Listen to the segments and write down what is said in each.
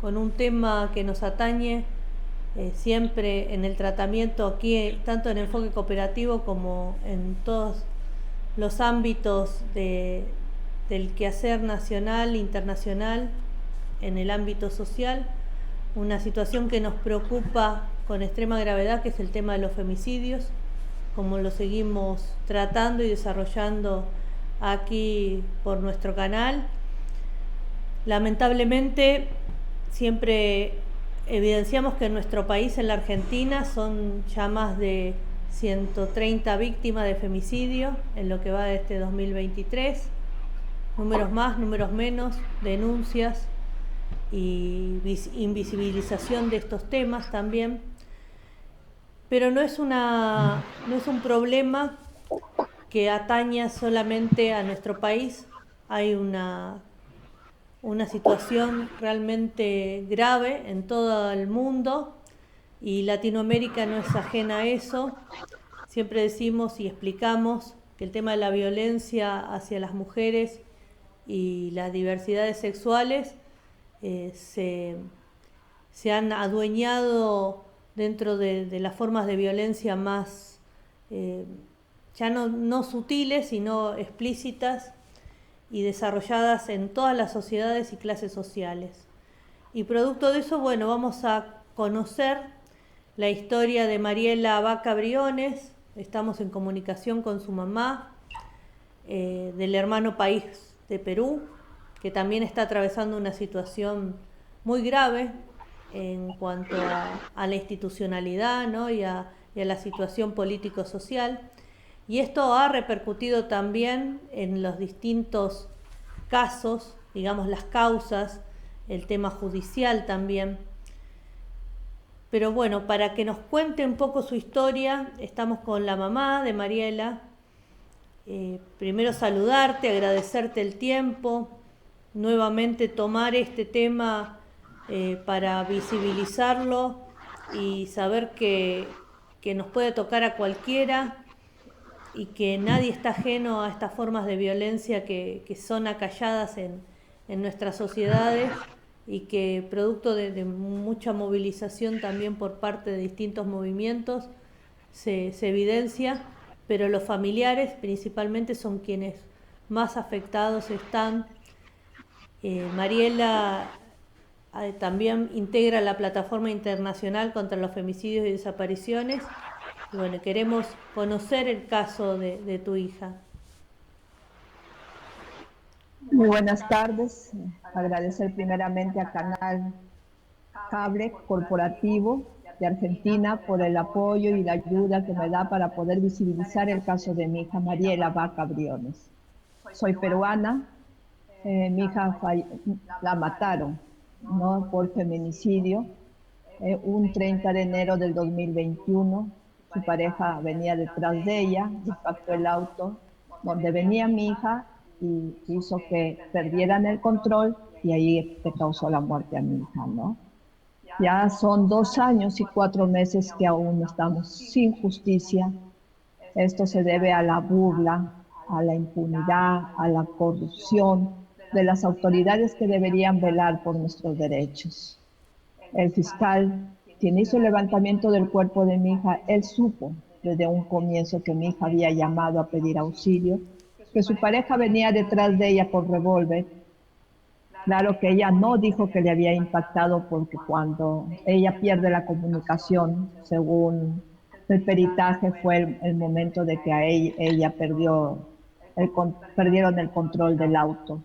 con un tema que nos atañe siempre en el tratamiento aquí, tanto en enfoque cooperativo como en todos los ámbitos del quehacer nacional, internacional, en el ámbito social, una situación que nos preocupa con extrema gravedad, que es el tema de los femicidios, como lo seguimos tratando y desarrollando aquí por nuestro canal. Lamentablemente, siempre evidenciamos que en nuestro país, en la Argentina, son ya más de 130 víctimas de femicidio en lo que va de este 2023. Números más, números menos, denuncias y invisibilización de estos temas también. Pero no es un problema que ataña solamente a nuestro país. Hay una situación realmente grave en todo el mundo y Latinoamérica no es ajena a eso. Siempre decimos y explicamos que el tema de la violencia hacia las mujeres y las diversidades sexuales se han adueñado dentro de las formas de violencia más, ya no sutiles, sino explícitas y desarrolladas en todas las sociedades y clases sociales. Y producto de eso, bueno, vamos a conocer la historia de Mariela Vaca Briones. Estamos en comunicación con su mamá, del hermano país de Perú, que también está atravesando una situación muy grave en cuanto a la institucionalidad, ¿no? y a la situación político-social. Y esto ha repercutido también en los distintos casos, digamos las causas, el tema judicial también. Pero bueno, para que nos cuente un poco su historia, estamos con la mamá de Mariela. Primero saludarte, agradecerte el tiempo, nuevamente tomar este tema para visibilizarlo y saber que nos puede tocar a cualquiera y que nadie está ajeno a estas formas de violencia que son acalladas en nuestras sociedades y que producto de mucha movilización también por parte de distintos movimientos se evidencia, pero los familiares principalmente son quienes más afectados están. Mariela también integra la Plataforma Internacional contra los Femicidios y Desapariciones. Y bueno, queremos conocer el caso de tu hija. Muy buenas tardes. Agradecer primeramente a Canal Cable Corporativo de Argentina por el apoyo y la ayuda que me da para poder visibilizar el caso de mi hija Mariela Vaca Briones. Soy peruana, mi hija la mataron, ¿no? Por feminicidio, un 30 de enero del 2021. Su pareja venía detrás de ella, impactó el auto donde venía mi hija y hizo que perdieran el control y ahí te causó la muerte a mi hija, ¿no? Ya son 2 años y 4 meses que aún estamos sin justicia. Esto se debe a la burla, a la impunidad, a la corrupción de las autoridades que deberían velar por nuestros derechos. El fiscal, quien hizo el levantamiento del cuerpo de mi hija, él supo desde un comienzo que mi hija había llamado a pedir auxilio, que su pareja venía detrás de ella con revólver. Claro que ella no dijo que le había impactado porque cuando ella pierde la comunicación, según el peritaje, fue el momento de que ella perdieron el control del auto.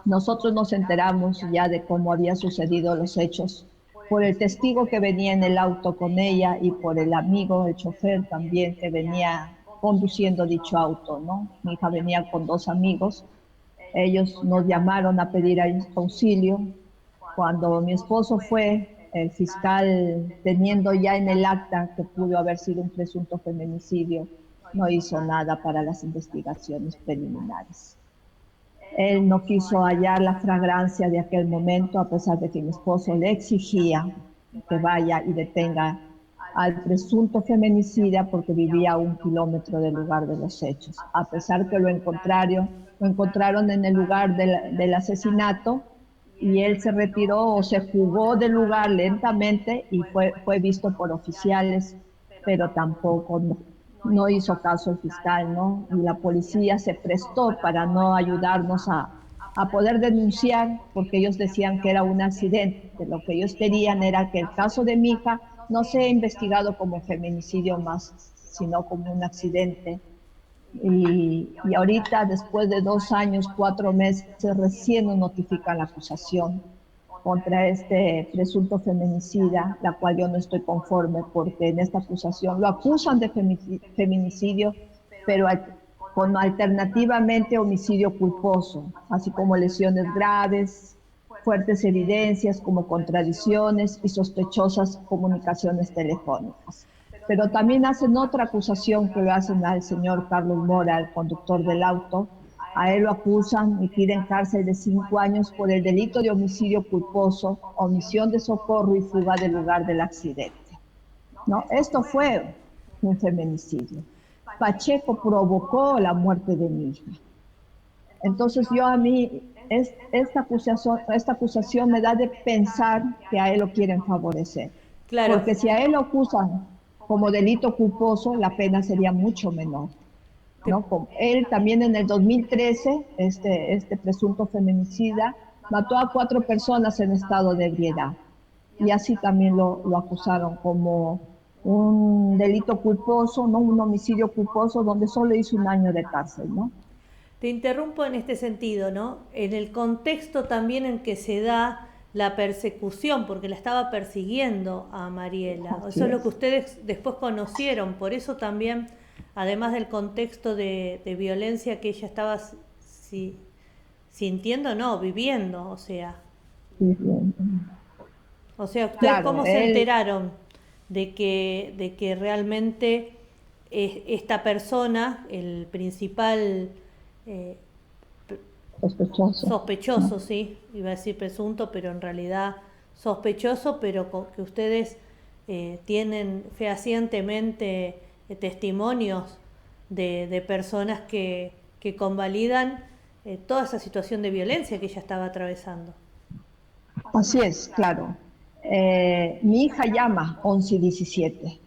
Nosotros nos enteramos ya de cómo habían sucedido los hechos por el testigo que venía en el auto con ella y por el amigo, el chofer también que venía conduciendo dicho auto, ¿no? Mi hija venía con 2 amigos. Ellos nos llamaron a pedir auxilio. Cuando mi esposo fue, el fiscal, teniendo ya en el acta que pudo haber sido un presunto feminicidio, no hizo nada para las investigaciones preliminares. Él no quiso hallar la fragancia de aquel momento, a pesar de que mi esposo le exigía que vaya y detenga al presunto feminicida porque vivía a 1 kilómetro del lugar de los hechos. A pesar que lo encontraron en el lugar del asesinato y él se retiró o se fugó del lugar lentamente y fue visto por oficiales, pero tampoco no hizo caso el fiscal, ¿no? Y la policía se prestó para no ayudarnos a poder denunciar, porque ellos decían que era un accidente. Lo que ellos querían era que el caso de mi hija no sea investigado como feminicidio más, sino como un accidente. Y ahorita, después de 2 años, 4 meses, recién nos notifican la acusación contra este presunto feminicida, la cual yo no estoy conforme porque en esta acusación lo acusan de feminicidio, pero con alternativamente homicidio culposo, así como lesiones graves, fuertes evidencias como contradicciones y sospechosas comunicaciones telefónicas. Pero también hacen otra acusación que le hacen al señor Carlos Mora, el conductor del auto. A él lo acusan y piden cárcel de 5 años por el delito de homicidio culposo, omisión de socorro y fuga del lugar del accidente. ¿No? Esto fue un feminicidio. Pacheco provocó la muerte de mi hija. Entonces yo a mí, esta acusación me da de pensar que a él lo quieren favorecer. Claro, Porque si a él lo acusan como delito culposo, la pena sería mucho menor. te, ¿No? Él también en el 2013, este presunto feminicida, mató a 4 personas en estado de ebriedad. Y así también lo acusaron como un delito culposo, ¿no? Un homicidio culposo donde solo hizo 1 año de cárcel, ¿no? te interrumpo en este sentido, ¿no? En el contexto también en que se da la persecución, porque la estaba persiguiendo a Mariela. Así Eso es lo que es. ustedes después conocieron, por eso también, además del contexto de violencia que ella estaba si, sintiendo, no, viviendo, Sí, bien. o sea, ¿ustedes Claro, cómo se él enteraron de que realmente esta persona, el principal eh, sospechoso, ¿no? sospechoso, sí, iba a decir presunto, pero en realidad sospechoso, pero que ustedes tienen fehacientemente testimonios de personas que convalidan toda esa situación de violencia que ella estaba atravesando? Así es, claro. Mi hija llama 11 y 17.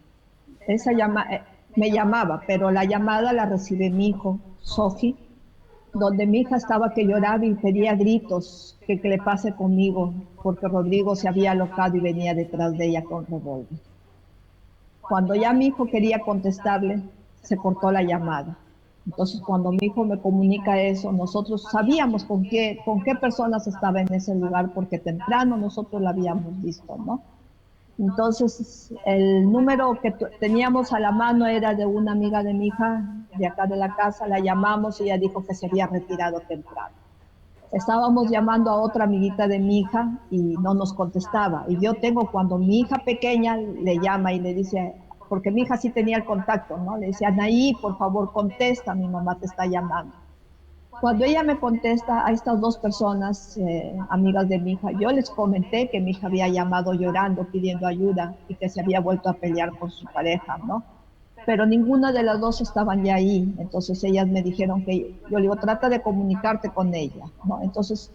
Me llamaba, pero la llamada la recibe mi hijo, Sofi, donde mi hija estaba que lloraba y pedía gritos que le pase conmigo, porque Rodrigo se había alocado y venía detrás de ella con revólver. Cuando ya mi hijo quería contestarle, se cortó la llamada. Entonces, cuando mi hijo me comunica eso, nosotros sabíamos con qué personas estaba en ese lugar, porque temprano nosotros la habíamos visto, ¿no? Entonces, el número que teníamos a la mano era de una amiga de mi hija, de acá de la casa, la llamamos y ella dijo que se había retirado temprano. Estábamos llamando a otra amiguita de mi hija y no nos contestaba. Y yo tengo, cuando mi hija pequeña le llama y le dice, porque mi hija sí tenía el contacto, ¿no? Le dice, Anaí, por favor, contesta, mi mamá te está llamando. Cuando ella me contesta a estas 2 personas, amigas de mi hija, yo les comenté que mi hija había llamado llorando, pidiendo ayuda y que se había vuelto a pelear con su pareja, ¿no? Pero ninguna de las dos estaban ya ahí. Entonces ellas me dijeron que, yo le digo, trata de comunicarte con ella, ¿no? Entonces,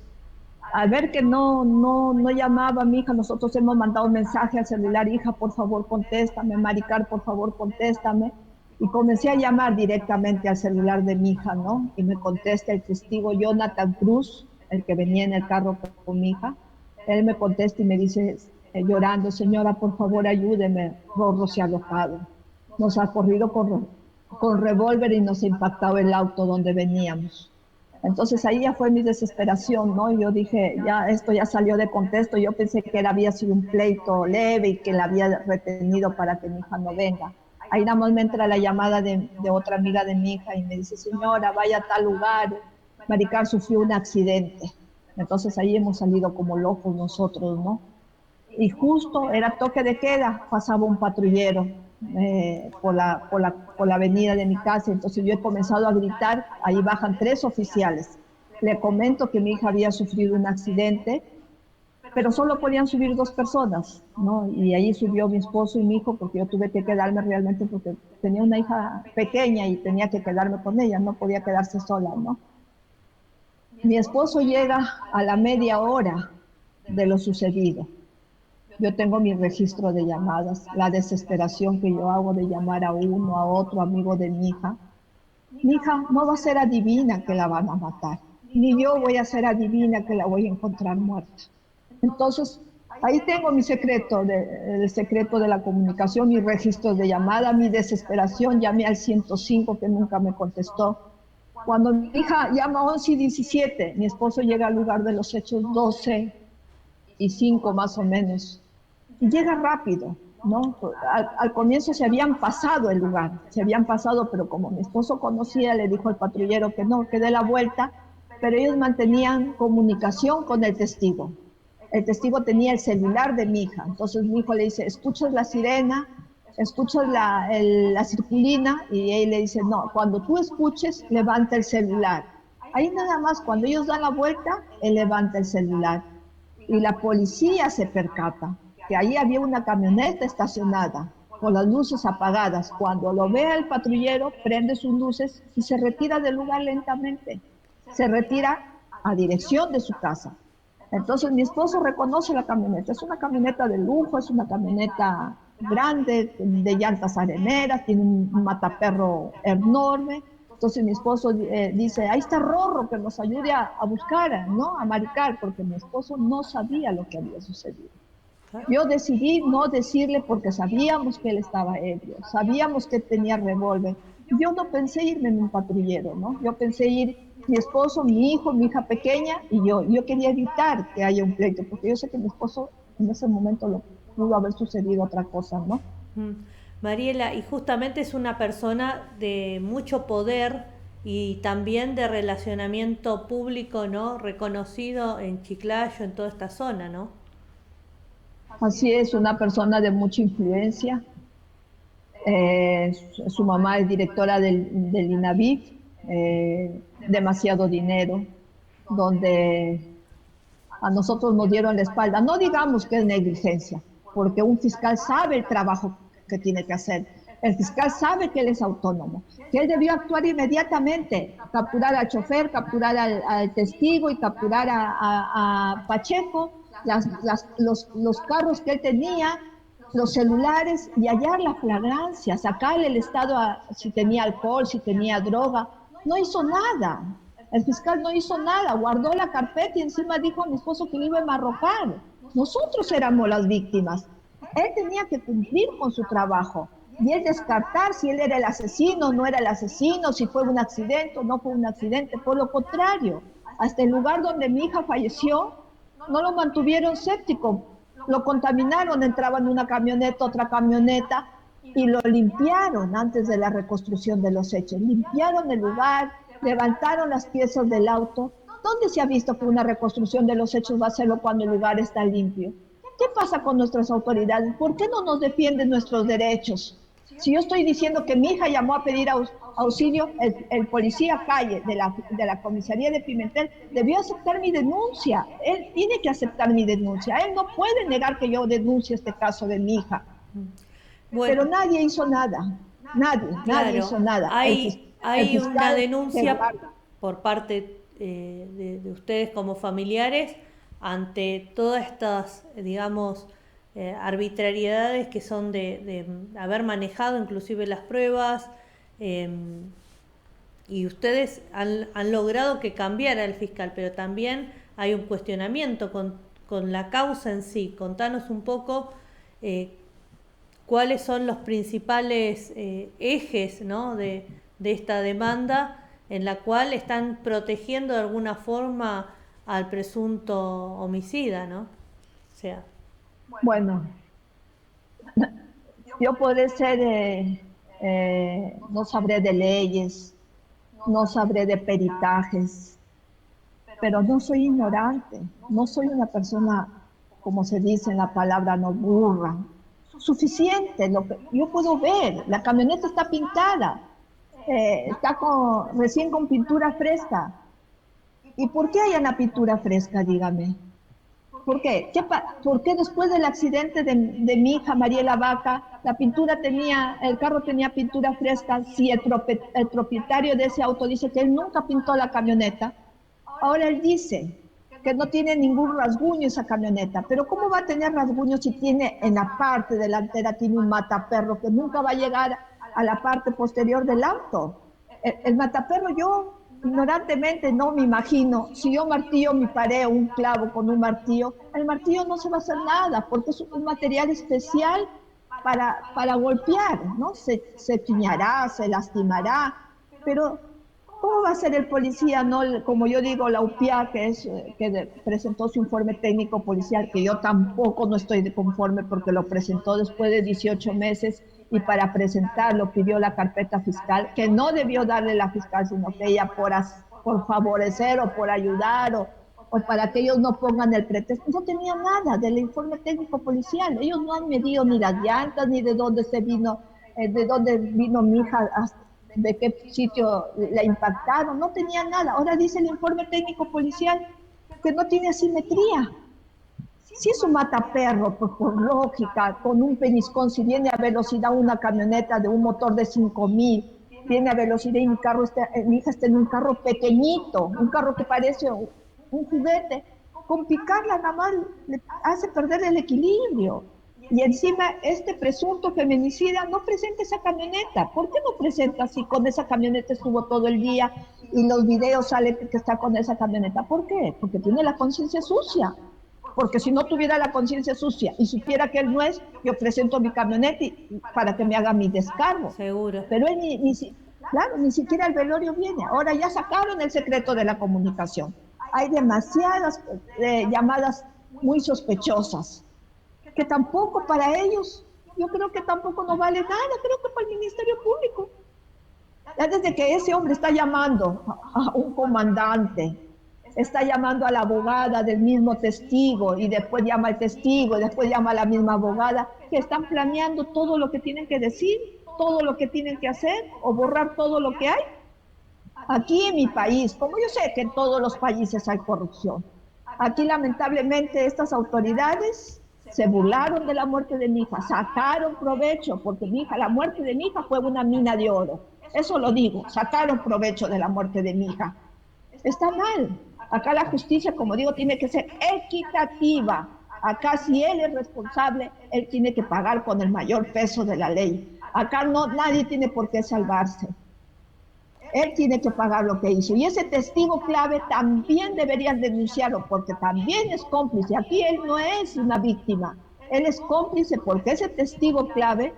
al ver que no llamaba a mi hija, nosotros hemos mandado un mensaje al celular, hija, por favor, contéstame, Maricar, por favor, contéstame. Y comencé a llamar directamente al celular de mi hija, ¿no? Y me contesta el testigo Jonathan Cruz, el que venía en el carro con mi hija. Él me contesta y me dice, llorando, señora, por favor, ayúdeme, Rorro se ha alojado. Nos ha corrido con revólver y nos ha impactado el auto donde veníamos. Entonces ahí ya fue mi desesperación, ¿no? Yo dije, ya esto ya salió de contexto. Yo pensé que él había sido un pleito leve y que la había retenido para que mi hija no venga. Ahí nada más me entra la llamada de otra amiga de mi hija y me dice, señora, vaya a tal lugar, Maricar sufrió un accidente. Entonces ahí hemos salido como locos nosotros, ¿no? Y justo era toque de queda, pasaba un patrullero por la avenida de mi casa. Entonces yo he comenzado a gritar, ahí bajan 3 oficiales. Le comento que mi hija había sufrido un accidente, pero solo podían subir 2 personas, ¿no? Y ahí subió mi esposo y mi hijo, porque yo tuve que quedarme realmente porque tenía una hija pequeña y tenía que quedarme con ella, no podía quedarse sola, ¿no? Mi esposo llega a la media hora de lo sucedido. Yo tengo mi registro de llamadas, la desesperación que yo hago de llamar a uno, a otro amigo de mi hija. Mi hija no va a ser adivina que la van a matar, ni yo voy a ser adivina que la voy a encontrar muerta. Entonces, ahí tengo mi secreto, el secreto de la comunicación, mi registro de llamada, mi desesperación. Llamé al 105 que nunca me contestó. Cuando mi hija llama 11:17, mi esposo llega al lugar de los hechos 12:05 más o menos. Y llega rápido, ¿no? Al comienzo se habían pasado el lugar, se habían pasado, pero como mi esposo conocía, le dijo al patrullero que no, que dé la vuelta, pero ellos mantenían comunicación con el testigo. El testigo tenía el celular de mi hija, entonces mi hijo le dice, ¿escuchas la sirena? ¿Escuchas la circulina? Y él le dice, no, cuando tú escuches, levanta el celular. Ahí nada más, cuando ellos dan la vuelta, él levanta el celular. Y la policía se percata que ahí había una camioneta estacionada con las luces apagadas. Cuando lo ve el patrullero, prende sus luces y se retira del lugar lentamente. Se retira a dirección de su casa. Entonces mi esposo reconoce la camioneta. Es una camioneta de lujo, es una camioneta grande, de llantas areneras, tiene un mataperro enorme. Entonces mi esposo dice, ahí está Rorro, que nos ayude a buscar, ¿no? A maricar, porque mi esposo no sabía lo que había sucedido. Yo decidí no decirle porque sabíamos que él estaba ebrio, sabíamos que tenía revólver. Yo no pensé irme en un patrullero, ¿no? Yo pensé ir mi esposo, mi hijo, mi hija pequeña y yo. Yo quería evitar que haya un pleito, porque yo sé que mi esposo en ese momento lo pudo haber sucedido otra cosa, ¿no? Mariela, y justamente es una persona de mucho poder y también de relacionamiento público, ¿no? Reconocido en Chiclayo, en toda esta zona, ¿no? Así es, una persona de mucha influencia. Su mamá es directora del INAVIF, demasiado dinero, donde a nosotros nos dieron la espalda. No digamos que es negligencia, porque un fiscal sabe el trabajo que tiene que hacer. El fiscal sabe que él es autónomo, que él debió actuar inmediatamente, capturar al chofer, capturar al testigo y capturar a Pacheco, los carros que él tenía, los celulares y hallar la flagrancia, sacarle el estado si tenía alcohol, si tenía droga. No hizo nada. El fiscal no hizo nada, guardó la carpeta y encima dijo a mi esposo que le iba a enmarrocar. Nosotros éramos las víctimas. Él tenía que cumplir con su trabajo y él descartar si él era el asesino, no era el asesino, si fue un accidente o no fue un accidente. Por lo contrario, hasta el lugar donde mi hija falleció, no lo mantuvieron séptico, lo contaminaron, entraba en una camioneta, otra camioneta, y lo limpiaron antes de la reconstrucción de los hechos. Limpiaron el lugar, levantaron las piezas del auto. ¿Dónde se ha visto que una reconstrucción de los hechos va a hacerlo cuando el lugar está limpio? ¿Qué pasa con nuestras autoridades? ¿Por qué no nos defienden nuestros derechos? Si yo estoy diciendo que mi hija llamó a pedir auxilio, el policía Calle de la comisaría de Pimentel debió aceptar mi denuncia. Él tiene que aceptar mi denuncia. Él no puede negar que yo denuncie este caso de mi hija. Bueno, pero nadie hizo nada. Nadie claro, hizo nada. hay una denuncia guarda. por parte de ustedes como familiares ante todas estas, digamos, arbitrariedades que son de haber manejado inclusive las pruebas, y ustedes han logrado que cambiara el fiscal, pero también hay un cuestionamiento con la causa en sí. Contanos un poco cuáles son los principales ejes, ¿no? de esta demanda en la cual están protegiendo de alguna forma al presunto homicida, ¿no? O sea. Bueno, yo podré ser, no sabré de leyes, no sabré de peritajes, pero no soy ignorante, no soy una persona, como se dice en la palabra, no burra. Suficiente, yo puedo ver, la camioneta está pintada, está recién con pintura fresca. ¿Y por qué hay una pintura fresca, dígame? ¿Por qué? ¿Por qué después del accidente de mi hija Mariela Vaca, el carro tenía pintura fresca, si el propietario de ese auto dice que él nunca pintó la camioneta? Ahora él dice que no tiene ningún rasguño esa camioneta. Pero ¿cómo va a tener rasguño si tiene en la parte delantera tiene un mataperro que nunca va a llegar a la parte posterior del auto? El mataperro yo ignorantemente no me imagino, si yo martillo mi pared o un clavo con un martillo, el martillo no se va a hacer nada porque es un material especial para golpear, ¿no? Se piñará, se lastimará, pero ¿cómo va a ser el policía, no, como yo digo, la UPIA, presentó su informe técnico policial, que yo tampoco no estoy de conforme porque lo presentó después de 18 meses y para presentarlo pidió la carpeta fiscal, que no debió darle la fiscal, sino que ella por favorecer o por ayudar o para que ellos no pongan el pretexto. No tenía nada del informe técnico policial. Ellos no han medido ni las llantas, ni de dónde de dónde vino mi hija, de qué sitio la impactaron. No tenía nada. Ahora dice el informe técnico policial que no tiene asimetría. Si es un mataperro, pues por lógica, con un peñiscón, si viene a velocidad una camioneta de un motor de 5.000, viene a velocidad y mi hija está en un carro pequeñito, un carro que parece un juguete, con picarla nada más le hace perder el equilibrio. Y encima este presunto feminicida no presenta esa camioneta. ¿Por qué no presenta si con esa camioneta estuvo todo el día y los videos salen que está con esa camioneta? ¿Por qué? Porque tiene la conciencia sucia. Porque si no tuviera la conciencia sucia y supiera que él no es, yo presento mi camioneta para que me haga mi descargo. Seguro. Pero él claro, ni siquiera el velorio viene. Ahora ya sacaron el secreto de la comunicación. Hay demasiadas llamadas muy sospechosas, que tampoco para ellos, yo creo que tampoco no vale nada, creo que para el Ministerio Público. Ya desde que ese hombre está llamando a un comandante, está llamando a la abogada del mismo testigo y después llama al testigo y después llama a la misma abogada, que están planeando todo lo que tienen que decir, todo lo que tienen que hacer o borrar todo lo que hay. Aquí en mi país, como yo sé que en todos los países hay corrupción, aquí lamentablemente estas autoridades se burlaron de la muerte de mi hija, sacaron provecho, porque la muerte de mi hija fue una mina de oro. Eso lo digo, sacaron provecho de la muerte de mi hija. Está mal. Acá la justicia, como digo, tiene que ser equitativa. Acá si él es responsable, él tiene que pagar con el mayor peso de la ley. Acá nadie tiene por qué salvarse. Él tiene que pagar lo que hizo. Y ese testigo clave también deberían denunciarlo porque también es cómplice. Aquí él no es una víctima. Él es cómplice porque ese testigo clave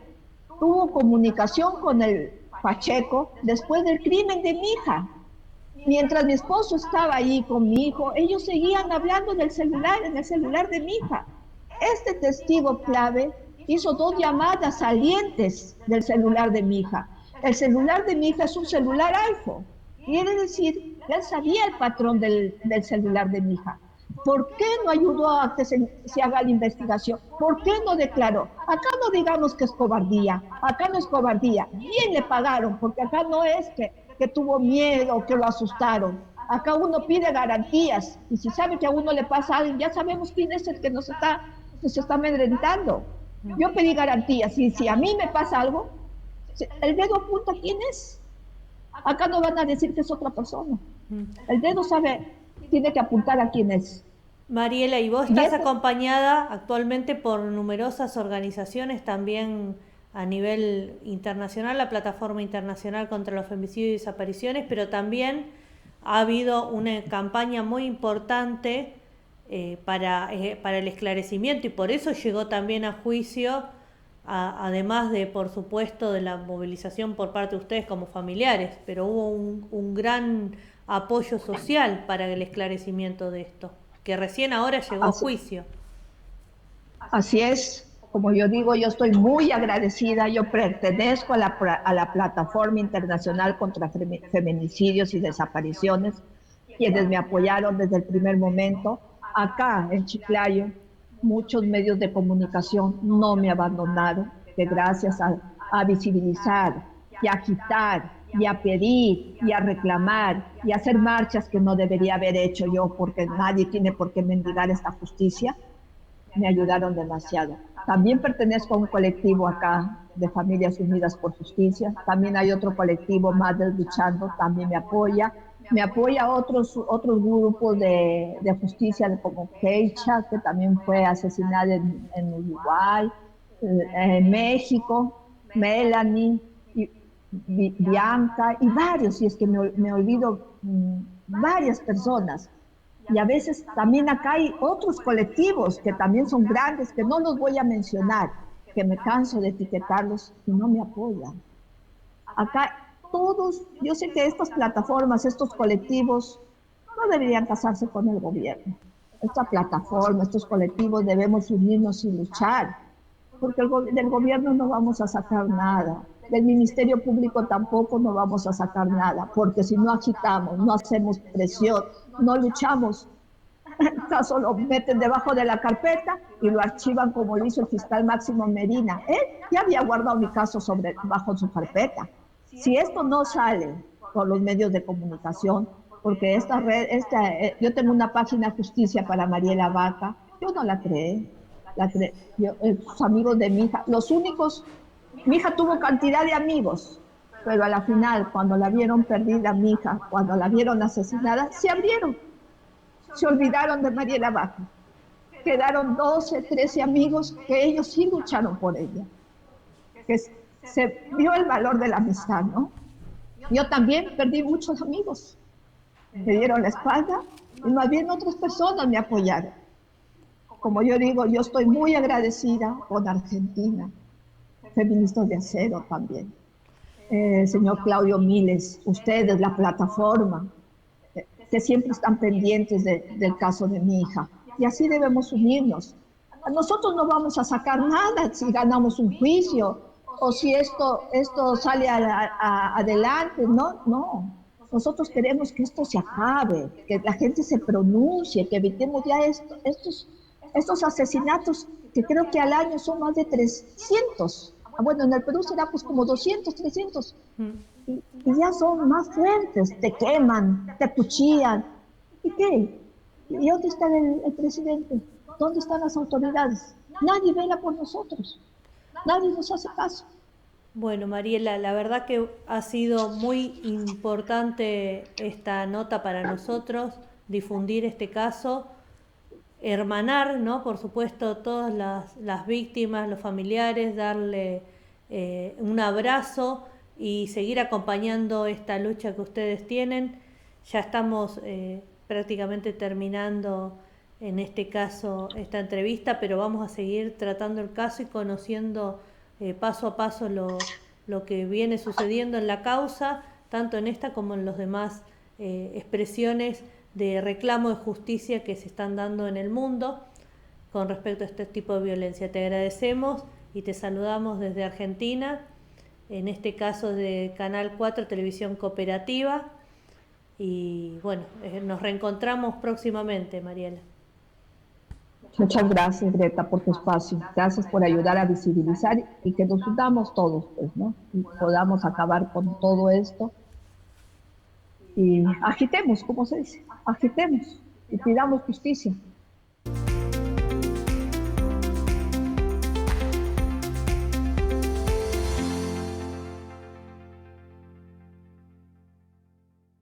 tuvo comunicación con el Pacheco después del crimen de mi hija. Mientras mi esposo estaba ahí con mi hijo, ellos seguían hablando en el celular de mi hija. Este testigo clave hizo 2 llamadas salientes del celular de mi hija. El celular de mi hija es un celular iPhone. Quiere decir que él sabía el patrón del celular de mi hija. ¿Por qué no ayudó a que se haga la investigación? ¿Por qué no declaró? Acá no digamos que es cobardía. Acá no es cobardía. Bien le pagaron, porque acá no es que tuvo miedo, que lo asustaron. Acá uno pide garantías. Y si sabe que a uno le pasa algo, ya sabemos quién es el que nos está amedrentando. Yo pedí garantías. Y si a mí me pasa algo, el dedo apunta quién es. Acá no van a decir que es otra persona. El dedo tiene que apuntar a quién es. Mariela, y vos estás acompañada actualmente por numerosas organizaciones, también a nivel internacional, la Plataforma Internacional contra los Femicidios y Desapariciones, pero también ha habido una campaña muy importante para el esclarecimiento y por eso llegó también a juicio, además de, por supuesto, de la movilización por parte de ustedes como familiares, pero hubo un gran apoyo social para el esclarecimiento de esto, que recién ahora llegó a juicio. Así es, como yo digo, yo estoy muy agradecida, yo pertenezco a la Plataforma Internacional contra Feminicidios y Desapariciones, quienes me apoyaron desde el primer momento. Acá en Chiclayo, muchos medios de comunicación no me abandonaron, que gracias a visibilizar y a agitar y a pedir y a reclamar y a hacer marchas que no debería haber hecho yo porque nadie tiene por qué mendigar esta justicia, me ayudaron demasiado. También pertenezco a un colectivo acá de Familias Unidas por Justicia, también hay otro colectivo, Madres Luchando, también me apoya. me apoya otros grupos de justicia como Keisha, que también fue asesinada en Uruguay, en México, Melanie, y Bianca y varios, y es que me olvido varias personas. Y a veces también acá hay otros colectivos que también son grandes, que no los voy a mencionar, que me canso de etiquetarlos y no me apoyan. Acá todos, yo sé que estas plataformas, estos colectivos, no deberían casarse con el gobierno. Esta plataforma, estos colectivos debemos unirnos y luchar, porque del gobierno no vamos a sacar nada, del Ministerio Público tampoco no vamos a sacar nada, porque si no agitamos, no hacemos presión, no luchamos, el caso lo meten debajo de la carpeta y lo archivan como lo hizo el fiscal Máximo Medina. Él ya había guardado mi caso bajo su carpeta. Si esto no sale por los medios de comunicación, porque yo tengo una página Justicia para Mariela Vaca, yo no la creé, sus amigos de mi hija, los únicos, mi hija tuvo cantidad de amigos, pero a la final, cuando la vieron perdida, mi hija, cuando la vieron asesinada, se abrieron, se olvidaron de Mariela Vaca. Quedaron 12, 13 amigos que ellos sí lucharon por ella, que se vio el valor de la amistad, ¿no? Yo también perdí muchos amigos, me dieron la espalda y más bien otras personas me apoyaron. Como yo digo, yo estoy muy agradecida con Argentina, Feministas de Acero también. Señor Claudio Miles, ustedes, la plataforma, que siempre están pendientes del caso de mi hija. Y así debemos unirnos. Nosotros no vamos a sacar nada si ganamos un juicio o si esto sale adelante. No, no. Nosotros queremos que esto se acabe, que la gente se pronuncie, que evitemos ya estos asesinatos que creo que al año son más de 300. Bueno, en el Perú será pues como 200, 300. Y ya son más fuertes, te queman, te cuchillan. ¿Y qué? ¿Y dónde está el presidente? ¿Dónde están las autoridades? Nadie vela por nosotros, nadie nos hace caso. Bueno, Mariela, la verdad que ha sido muy importante esta nota para nosotros, difundir este caso, hermanar, ¿no? Por supuesto, todas las víctimas, los familiares, darle un abrazo y seguir acompañando esta lucha que ustedes tienen. Ya estamos prácticamente terminando en este caso esta entrevista, pero vamos a seguir tratando el caso y conociendo paso a paso lo que viene sucediendo en la causa, tanto en esta como en los demás expresiones de reclamo de justicia que se están dando en el mundo con respecto a este tipo de violencia. Te agradecemos y te saludamos desde Argentina, en este caso de Canal 4 Televisión Cooperativa, y bueno, nos reencontramos próximamente, Mariela. Muchas gracias, Greta, por tu espacio. Gracias por ayudar a visibilizar y que nos unamos todos, pues, ¿no? Y podamos acabar con todo esto. Y agitemos, como se dice, agitemos y pidamos justicia.